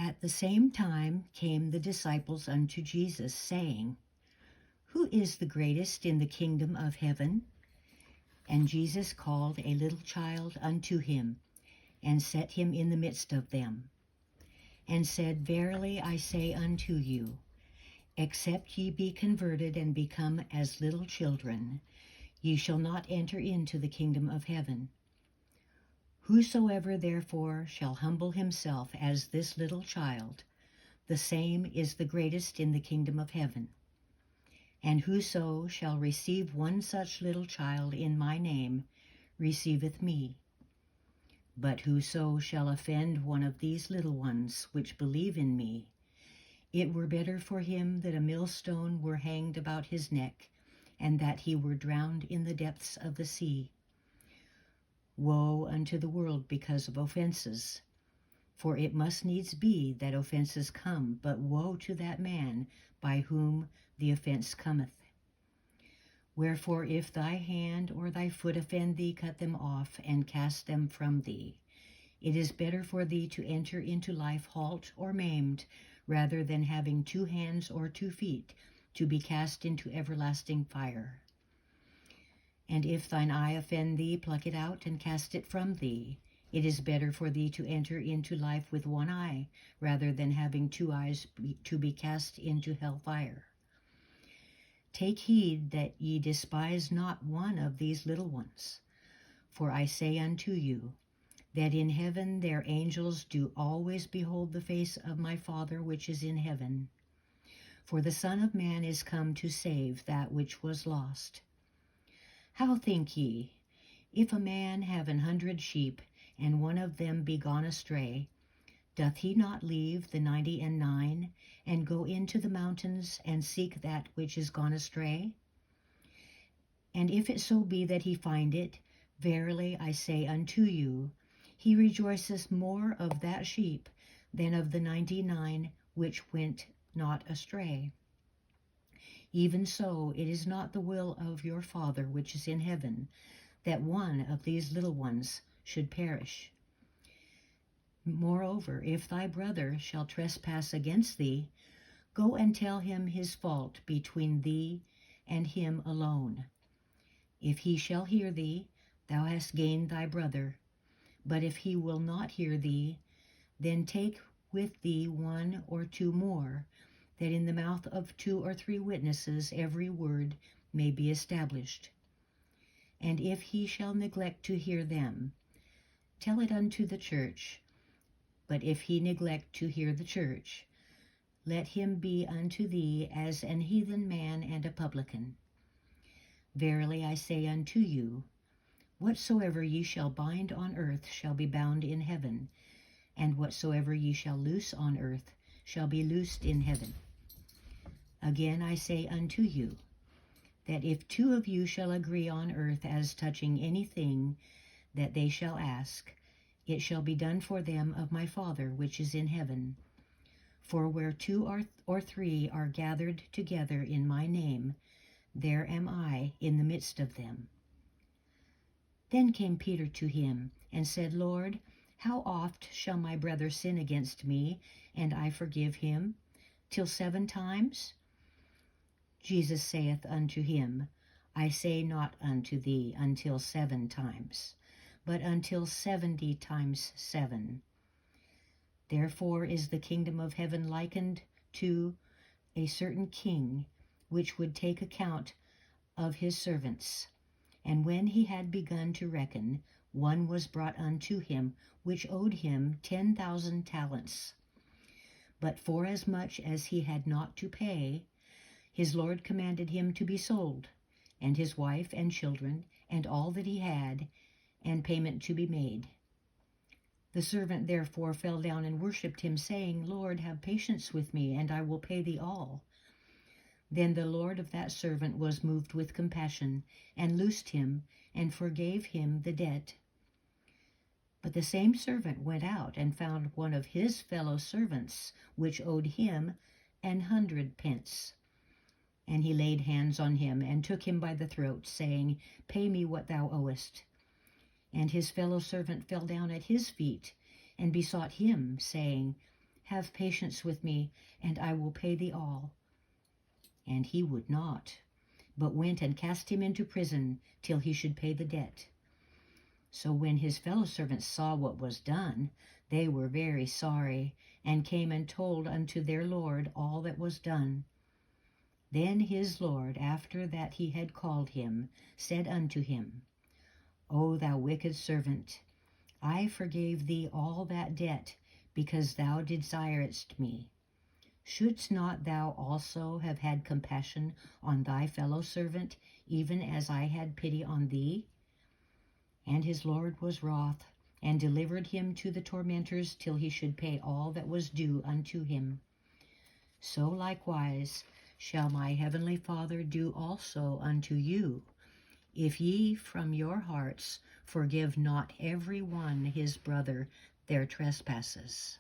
At the same time came the disciples unto Jesus, saying, Who is the greatest in the kingdom of heaven? And Jesus called a little child unto him, and set him in the midst of them, and said, Verily I say unto you, except ye be converted and become as little children, ye shall not enter into the kingdom of heaven. Whosoever therefore shall humble himself as this little child, the same is the greatest in the kingdom of heaven. And whoso shall receive one such little child in my name receiveth me. But whoso shall offend one of these little ones which believe in me, it were better for him that a millstone were hanged about his neck, and that he were drowned in the depths of the sea. Woe unto the world because of offenses! For it must needs be that offenses come, but woe to that man by whom the offense cometh. Wherefore if thy hand or thy foot offend thee, cut them off, and cast them from thee. It is better for thee to enter into life halt or maimed, rather than having 2 hands or 2 feet, to be cast into everlasting fire. And if thine eye offend thee, pluck it out, and cast it from thee. It is better for thee to enter into life with 1 eye, rather than having 2 eyes to be cast into hell fire. Take heed that ye despise not one of these little ones. For I say unto you, that in heaven their angels do always behold the face of my Father which is in heaven. For the Son of Man is come to save that which was lost. How think ye, if a man have 100 sheep, and one of them be gone astray, doth he not leave the 99, and go into the mountains, and seek that which is gone astray? And if it so be that he find it, verily I say unto you, he rejoiceth more of that sheep than of the 99 which went not astray. Even so it is not the will of your Father which is in heaven, that one of these little ones should perish. Moreover, if thy brother shall trespass against thee, go and tell him his fault between thee and him alone. If he shall hear thee, thou hast gained thy brother. But if he will not hear thee, then take with thee 1 or 2 more, that in the mouth of 2 or 3 witnesses every word may be established. And if he shall neglect to hear them, tell it unto the church. But if he neglect to hear the church, let him be unto thee as an heathen man and a publican. Verily I say unto you, whatsoever ye shall bind on earth shall be bound in heaven, and whatsoever ye shall loose on earth shall be loosed in heaven. Again I say unto you, that if 2 of you shall agree on earth as touching anything that they shall ask, it shall be done for them of my Father which is in heaven. For where 2 or 3 are gathered together in my name, there am I in the midst of them. Then came Peter to him, and said, Lord, how oft shall my brother sin against me, and I forgive him? Till 7 times? Jesus saith unto him, I say not unto thee until 7 times, but until 70 times 7. Therefore is the kingdom of heaven likened to a certain king, which would take account of his servants. And when he had begun to reckon, one was brought unto him, which owed him 10,000 talents. But forasmuch as he had not to pay, his Lord commanded him to be sold, and his wife and children, and all that he had, and payment to be made. The servant therefore fell down and worshipped him, saying, Lord, have patience with me, and I will pay thee all. Then the Lord of that servant was moved with compassion, and loosed him, and forgave him the debt. But the same servant went out, and found one of his fellow servants, which owed him 100 pence. And he laid hands on him, and took him by the throat, saying, Pay me what thou owest. And his fellow servant fell down at his feet, and besought him, saying, have patience with me, and I will pay thee all. And he would not, but went and cast him into prison till he should pay the debt. So when his fellow servants saw what was done, they were very sorry, and came and told unto their Lord all that was done. Then his Lord, after that he had called him, said unto him, O thou wicked servant, I forgave thee all that debt, because thou desiredst me. Shouldst not thou also have had compassion on thy fellow servant, even as I had pity on thee? And his Lord was wroth, and delivered him to the tormentors till he should pay all that was due unto him. So likewise shall my heavenly Father do also unto you, if ye from your hearts forgive not every one his brother their trespasses.